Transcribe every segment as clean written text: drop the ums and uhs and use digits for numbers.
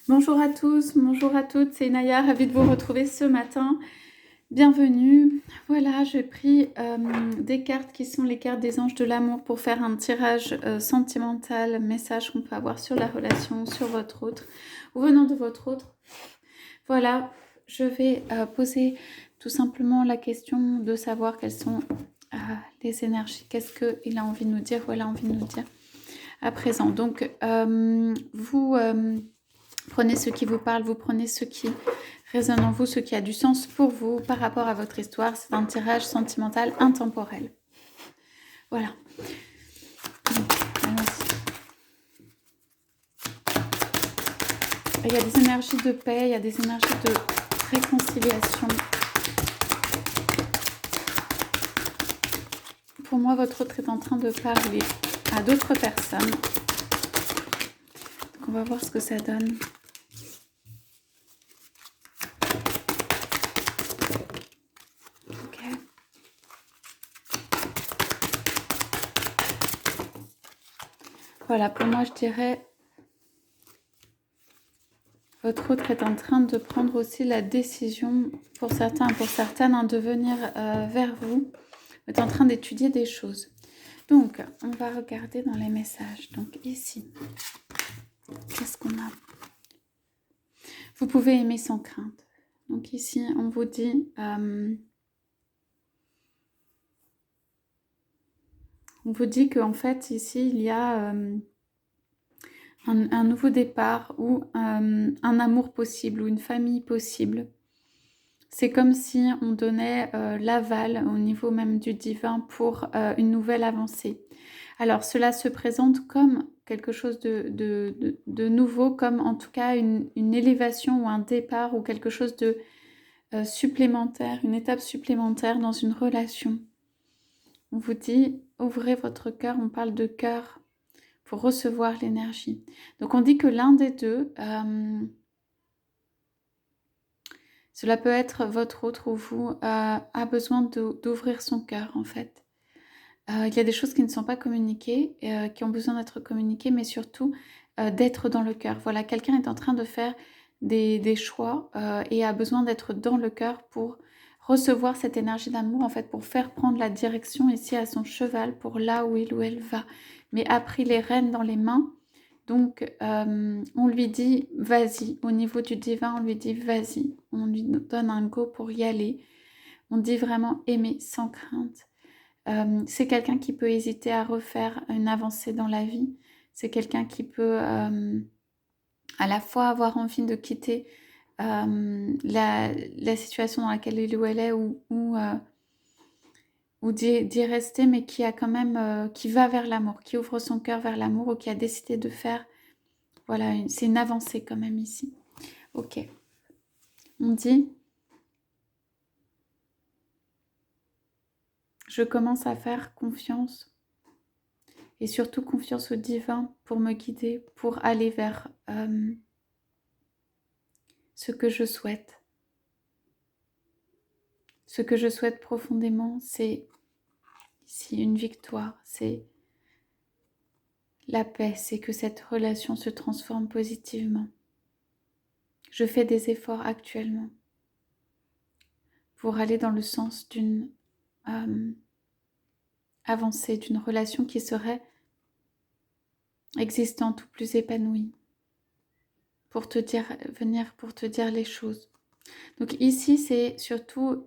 Bonjour à tous, bonjour à toutes, c'est Naya, ravie de vous retrouver ce matin. Bienvenue. Voilà, j'ai pris des cartes qui sont les cartes des anges de l'amour pour faire un tirage sentimental, message qu'on peut avoir sur la relation, sur votre autre, ou venant de votre autre. Voilà, je vais poser tout simplement la question de savoir quelles sont les énergies, qu'est-ce qu'il a envie de nous dire ou elle a envie de nous dire à présent. Donc, vous... prenez ce qui vous parle, vous prenez ce qui résonne en vous, ce qui a du sens pour vous par rapport à votre histoire. C'est un tirage sentimental intemporel. Voilà. Il y a des énergies de paix, il y a des énergies de réconciliation. Pour moi, votre autre est en train de parler à d'autres personnes. Donc, on va voir ce que ça donne. Ok. Voilà, pour moi, je dirais... Votre autre est en train de prendre aussi la décision, pour certains et pour certaines, de venir vers vous. Vous êtes en train d'étudier des choses. Donc, on va regarder dans les messages. Donc, ici, qu'est-ce qu'on a? Vous pouvez aimer sans crainte. Donc, ici, on vous dit... on vous dit qu'en fait, ici, il y a... un nouveau départ ou un amour possible ou une famille possible. C'est comme si on donnait l'aval au niveau même du divin pour une nouvelle avancée. Alors cela se présente comme quelque chose de nouveau, comme en tout cas une élévation ou un départ ou quelque chose de supplémentaire, une étape supplémentaire dans une relation. On vous dit, ouvrez votre cœur, on parle de cœur pour recevoir l'énergie. Donc on dit que l'un des deux, cela peut être votre autre ou vous, a besoin d'ouvrir son cœur en fait. Il y a des choses qui ne sont pas communiquées, qui ont besoin d'être communiquées, mais surtout d'être dans le cœur. Voilà, quelqu'un est en train de faire des choix et a besoin d'être dans le cœur pour recevoir cette énergie d'amour, en fait, pour faire prendre la direction ici à son cheval pour là où il ou elle va. Mais a pris les rênes dans les mains, donc on lui dit vas-y. Au niveau du divin, on lui dit vas-y. On lui donne un go pour y aller. On dit vraiment aimer sans crainte. C'est quelqu'un qui peut hésiter à refaire une avancée dans la vie. C'est quelqu'un qui peut à la fois avoir envie de quitter la situation dans laquelle il ou elle est ou d'y rester, mais qui a quand même qui va vers l'amour, qui ouvre son cœur vers l'amour ou qui a décidé de faire. Voilà, c'est une avancée quand même ici. Ok. On dit... Je commence à faire confiance et surtout confiance au divin pour me guider, pour aller vers ce que je souhaite. Ce que je souhaite profondément, c'est ici une victoire, c'est la paix, c'est que cette relation se transforme positivement. Je fais des efforts actuellement pour aller dans le sens d'une avancée, d'une relation qui serait existante ou plus épanouie, pour te dire, venir pour te dire les choses. Donc ici, c'est surtout,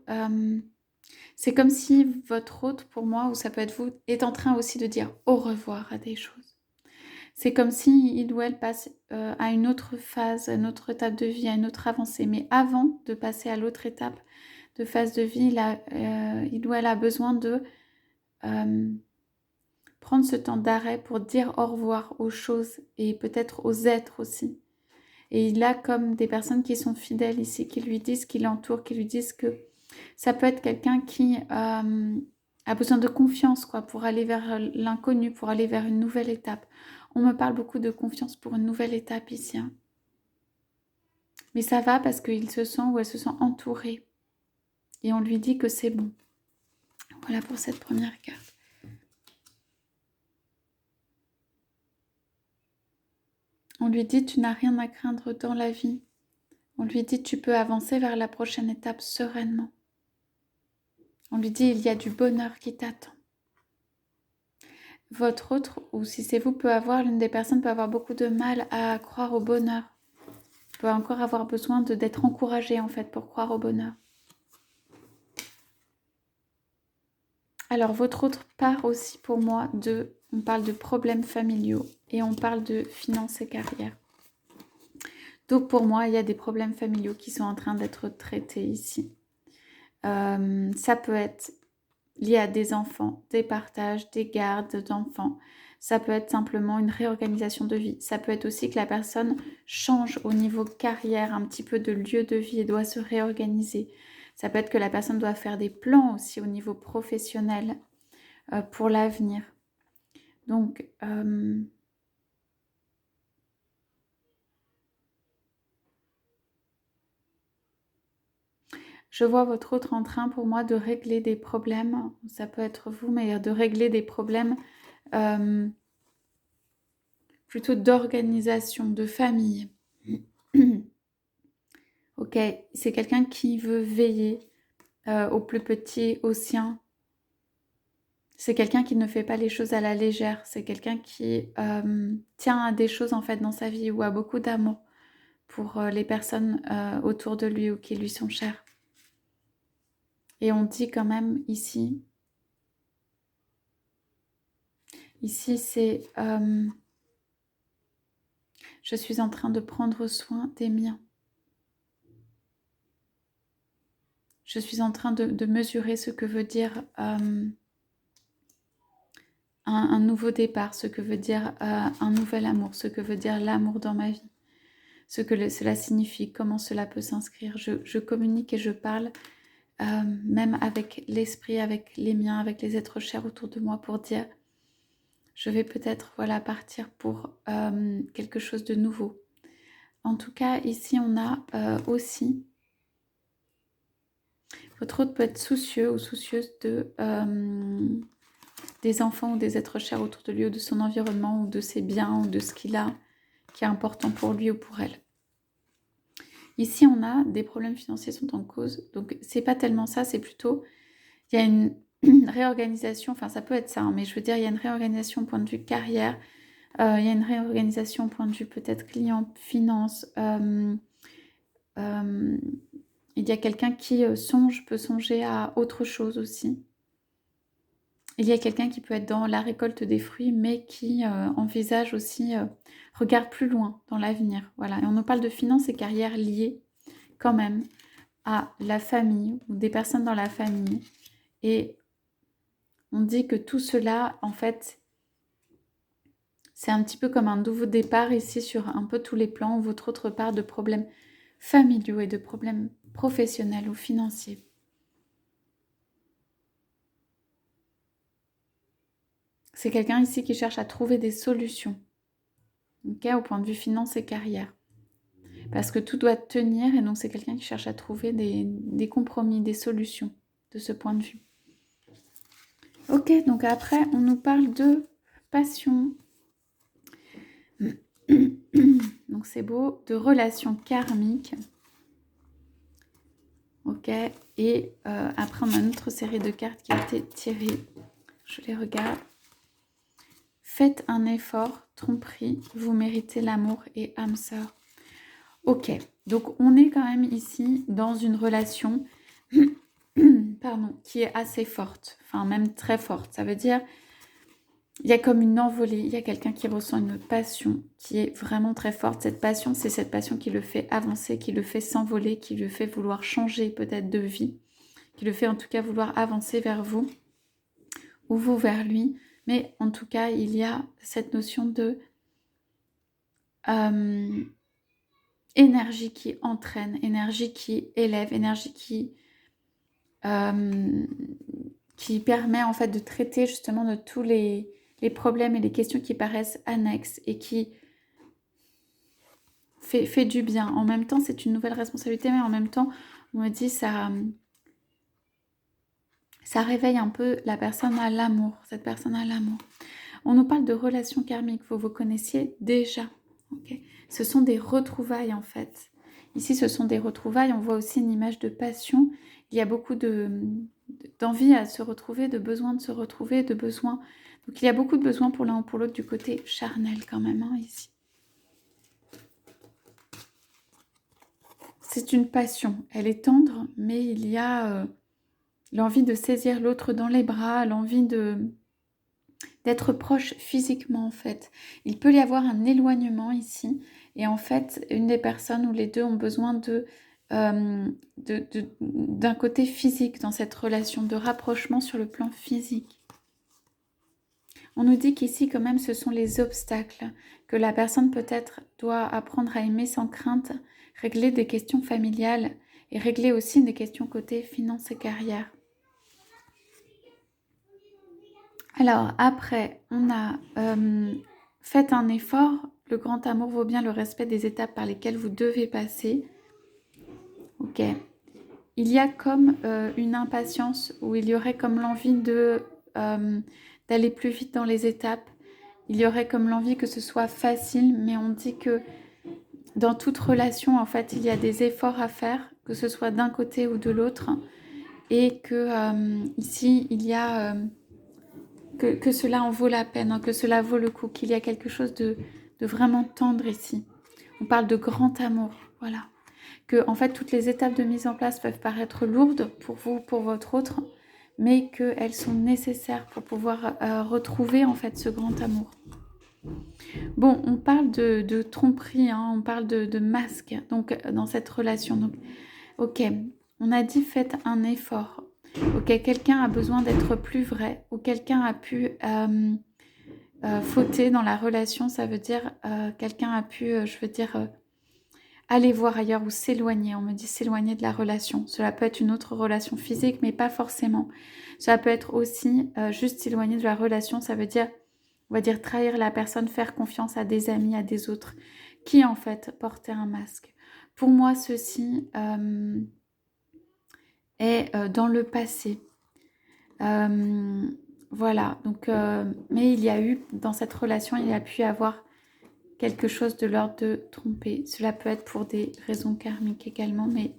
c'est comme si votre hôte, pour moi, ou ça peut être vous, est en train aussi de dire au revoir à des choses. C'est comme si il ou elle passe à une autre phase, à une autre étape de vie, à une autre avancée. Mais avant de passer à l'autre étape de phase de vie, il ou elle a besoin de prendre ce temps d'arrêt pour dire au revoir aux choses et peut-être aux êtres aussi. Et il a comme des personnes qui sont fidèles ici, qui lui disent, qui l'entourent, qui lui disent que ça peut être quelqu'un qui a besoin de confiance quoi, pour aller vers l'inconnu, pour aller vers une nouvelle étape. On me parle beaucoup de confiance pour une nouvelle étape ici. Hein. Mais ça va parce qu'il se sent ou elle se sent entourée. Et on lui dit que c'est bon. Voilà pour cette première carte. On lui dit tu n'as rien à craindre dans la vie. On lui dit tu peux avancer vers la prochaine étape sereinement. On lui dit il y a du bonheur qui t'attend. Votre autre, ou si c'est vous, l'une des personnes peut avoir beaucoup de mal à croire au bonheur. Peut encore avoir besoin d'être encouragée en fait pour croire au bonheur. Alors votre autre part aussi pour moi on parle de problèmes familiaux et on parle de finances et carrière. Donc pour moi, il y a des problèmes familiaux qui sont en train d'être traités ici. Ça peut être lié à des enfants, des partages, des gardes d'enfants. Ça peut être simplement une réorganisation de vie. Ça peut être aussi que la personne change au niveau carrière, un petit peu de lieu de vie et doit se réorganiser. Ça peut être que la personne doit faire des plans aussi au niveau professionnel pour l'avenir. Donc, je vois votre autre en train pour moi de régler des problèmes. Ça peut être vous, mais de régler des problèmes plutôt d'organisation, de famille. Ok, c'est quelqu'un qui veut veiller au plus petit, au sien. C'est quelqu'un qui ne fait pas les choses à la légère. C'est quelqu'un qui tient à des choses en fait dans sa vie ou a beaucoup d'amour pour les personnes autour de lui ou qui lui sont chères. Et on dit quand même ici c'est je suis en train de prendre soin des miens. Je suis en train de mesurer ce que veut dire un nouveau départ, ce que veut dire un nouvel amour, ce que veut dire l'amour dans ma vie, ce que cela signifie, comment cela peut s'inscrire. Je communique et je parle même avec l'esprit, avec les miens, avec les êtres chers autour de moi pour dire je vais peut-être partir pour quelque chose de nouveau. En tout cas, ici, on a aussi... Votre autre peut être soucieux ou soucieuse des enfants ou des êtres chers autour de lui ou de son environnement ou de ses biens ou de ce qu'il a qui est important pour lui ou pour elle. Ici, on a des problèmes financiers sont en cause. Donc, c'est pas tellement ça, c'est plutôt... Il y a une réorganisation, enfin ça peut être ça, hein, mais je veux dire, il y a une réorganisation au point de vue carrière, il y a une réorganisation au point de vue peut-être client, finance, il y a quelqu'un qui peut songer à autre chose aussi. Il y a quelqu'un qui peut être dans la récolte des fruits, mais qui envisage aussi, regarde plus loin dans l'avenir. Voilà, et on nous parle de finances et carrières liées quand même à la famille ou des personnes dans la famille. Et on dit que tout cela, en fait, c'est un petit peu comme un nouveau départ ici sur un peu tous les plans où votre autre part de problèmes familiaux et de problèmes professionnels ou financiers. C'est quelqu'un ici qui cherche à trouver des solutions, okay, au point de vue finance et carrière. Parce que tout doit tenir et donc c'est quelqu'un qui cherche à trouver des compromis, des solutions de ce point de vue. Ok, donc après on nous parle de passion. Donc c'est beau, de relations karmiques. Ok, et après on a une autre série de cartes qui a été tirée. Je les regarde. Faites un effort, tromperie, vous méritez l'amour et âme sœur. Ok, donc on est quand même ici dans une relation pardon, qui est assez forte, enfin même très forte. Ça veut dire, il y a comme une envolée, il y a quelqu'un qui ressent une passion qui est vraiment très forte. Cette passion, c'est cette passion qui le fait avancer, qui le fait s'envoler, qui le fait vouloir changer peut-être de vie, qui le fait en tout cas vouloir avancer vers vous ou vous vers lui. Mais en tout cas, il y a cette notion de énergie qui entraîne, énergie qui élève, énergie qui permet en fait de traiter justement de tous les problèmes et les questions qui paraissent annexes et qui fait du bien. En même temps, c'est une nouvelle responsabilité, mais en même temps, on me dit ça réveille un peu la personne à l'amour, cette personne à l'amour. On nous parle de relations karmiques, vous connaissiez déjà, Ok. Ce sont des retrouvailles en fait. Ici, ce sont des retrouvailles. On voit aussi une image de passion. Il y a beaucoup d'envie à se retrouver, de besoin de se retrouver, de besoin. Donc, il y a beaucoup de besoins pour l'un ou pour l'autre du côté charnel quand même, hein, ici. C'est une passion. Elle est tendre, mais il y a l'envie de saisir l'autre dans les bras, l'envie d'être proche physiquement en fait. Il peut y avoir un éloignement ici et en fait une des personnes ou les deux ont besoin d'un côté physique dans cette relation, de rapprochement sur le plan physique. On nous dit qu'ici quand même ce sont les obstacles, que la personne peut-être doit apprendre à aimer sans crainte, régler des questions familiales et régler aussi des questions côté finances et carrière. Alors après, on a fait un effort. Le grand amour vaut bien le respect des étapes par lesquelles vous devez passer. Ok. Il y a comme une impatience où il y aurait comme l'envie d'aller plus vite dans les étapes. Il y aurait comme l'envie que ce soit facile, mais on dit que dans toute relation, en fait, il y a des efforts à faire, que ce soit d'un côté ou de l'autre. Et que ici, il y a... que cela en vaut la peine, hein, que cela vaut le coup, qu'il y a quelque chose de vraiment tendre ici. On parle de grand amour, voilà. Que en fait toutes les étapes de mise en place peuvent paraître lourdes pour vous, pour votre autre, mais qu'elles sont nécessaires pour pouvoir retrouver en fait ce grand amour. Bon, on parle de tromperie, hein, on parle de masque donc dans cette relation. Donc, ok, on a dit faites un effort. Ok, quelqu'un a besoin d'être plus vrai ou quelqu'un a pu fauter dans la relation. Ça veut dire quelqu'un a pu, je veux dire, aller voir ailleurs ou s'éloigner. On me dit s'éloigner de la relation. Cela peut être une autre relation physique, mais pas forcément. Cela peut être aussi juste s'éloigner de la relation. Ça veut dire, on va dire, trahir la personne, faire confiance à des amis, à des autres, qui en fait portaient un masque. Pour moi, ceci est dans le passé. Voilà, donc, mais il y a eu, dans cette relation, il y a pu avoir quelque chose de l'ordre de tromper. Cela peut être pour des raisons karmiques également, mais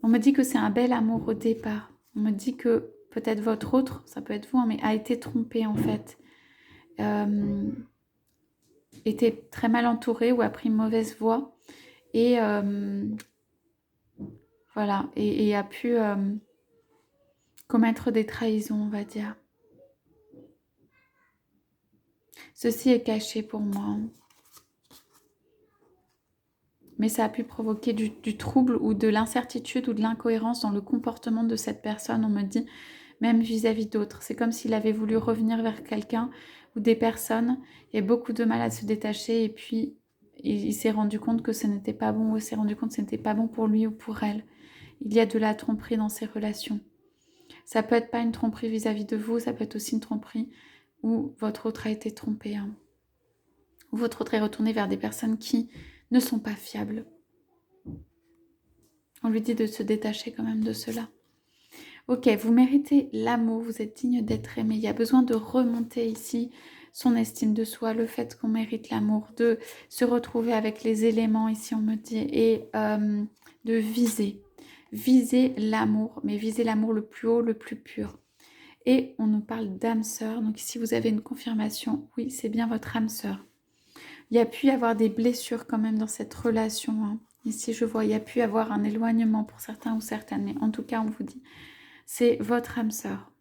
on me dit que c'est un bel amour au départ. On me dit que peut-être votre autre, ça peut être vous, hein, mais a été trompé en fait. Était très mal entouré ou a pris une mauvaise voie et voilà, et a pu commettre des trahisons, on va dire. Ceci est caché pour moi. Mais ça a pu provoquer du trouble ou de l'incertitude ou de l'incohérence dans le comportement de cette personne, on me dit, même vis-à-vis d'autres. C'est comme s'il avait voulu revenir vers quelqu'un ou des personnes et beaucoup de mal à se détacher et puis il s'est rendu compte que ce n'était pas bon ou il s'est rendu compte que ce n'était pas bon pour lui ou pour elle. Il y a de la tromperie dans ces relations. Ça peut être pas une tromperie vis-à-vis de vous, ça peut être aussi une tromperie où votre autre a été trompé. Hein. Ou votre autre est retourné vers des personnes qui ne sont pas fiables. On lui dit de se détacher quand même de cela. Ok, vous méritez l'amour, vous êtes digne d'être aimé. Il y a besoin de remonter ici son estime de soi, le fait qu'on mérite l'amour, de se retrouver avec les éléments ici, on me dit, et de viser. Viser l'amour, mais viser l'amour le plus haut, le plus pur. Et on nous parle d'âme sœur. Donc ici, vous avez une confirmation. Oui, c'est bien votre âme sœur. Il y a pu y avoir des blessures quand même dans cette relation. Hein. Ici, je vois, il y a pu y avoir un éloignement pour certains ou certaines. Mais en tout cas, on vous dit, c'est votre âme sœur.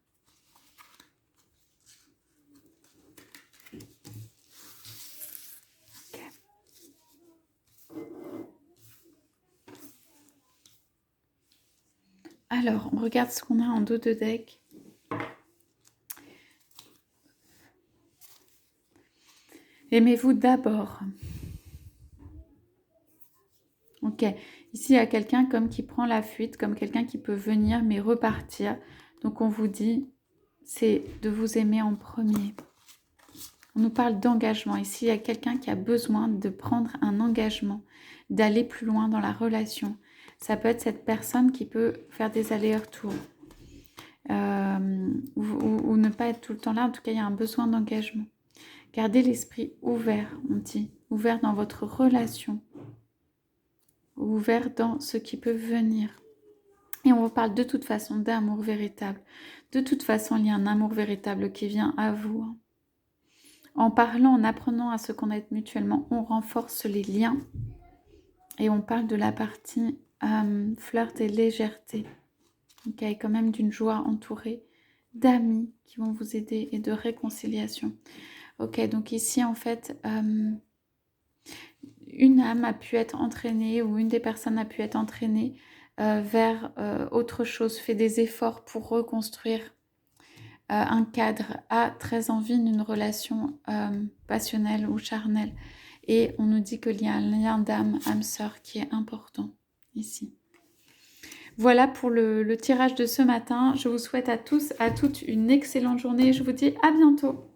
Okay. Alors, on regarde ce qu'on a en dos de deck. Aimez-vous d'abord. Ok, ici il y a quelqu'un comme qui prend la fuite, comme quelqu'un qui peut venir mais repartir. Donc on vous dit, c'est de vous aimer en premier. On nous parle d'engagement. Ici il y a quelqu'un qui a besoin de prendre un engagement, d'aller plus loin dans la relation. Ça peut être cette personne qui peut faire des allers-retours. Ou ne pas être tout le temps là. En tout cas, il y a un besoin d'engagement. Gardez l'esprit ouvert, on dit. ouvert dans votre relation, ouvert dans ce qui peut venir. Et on reparle de toute façon d'amour véritable. De toute façon, il y a un amour véritable qui vient à vous. En parlant, en apprenant à se connaître mutuellement, on renforce les liens. Et on parle de la partie flirt et légèreté. Donc, il y a quand même d'une joie entourée d'amis qui vont vous aider et de réconciliation. Ok, donc ici, en fait, une âme a pu être entraînée ou une des personnes a pu être entraînée vers autre chose, fait des efforts pour reconstruire un cadre, a très envie d'une relation passionnelle ou charnelle. Et on nous dit qu'il y a un lien d'âme, âme-sœur qui est important ici. Voilà pour le tirage de ce matin. Je vous souhaite à tous, à toutes une excellente journée. Je vous dis à bientôt.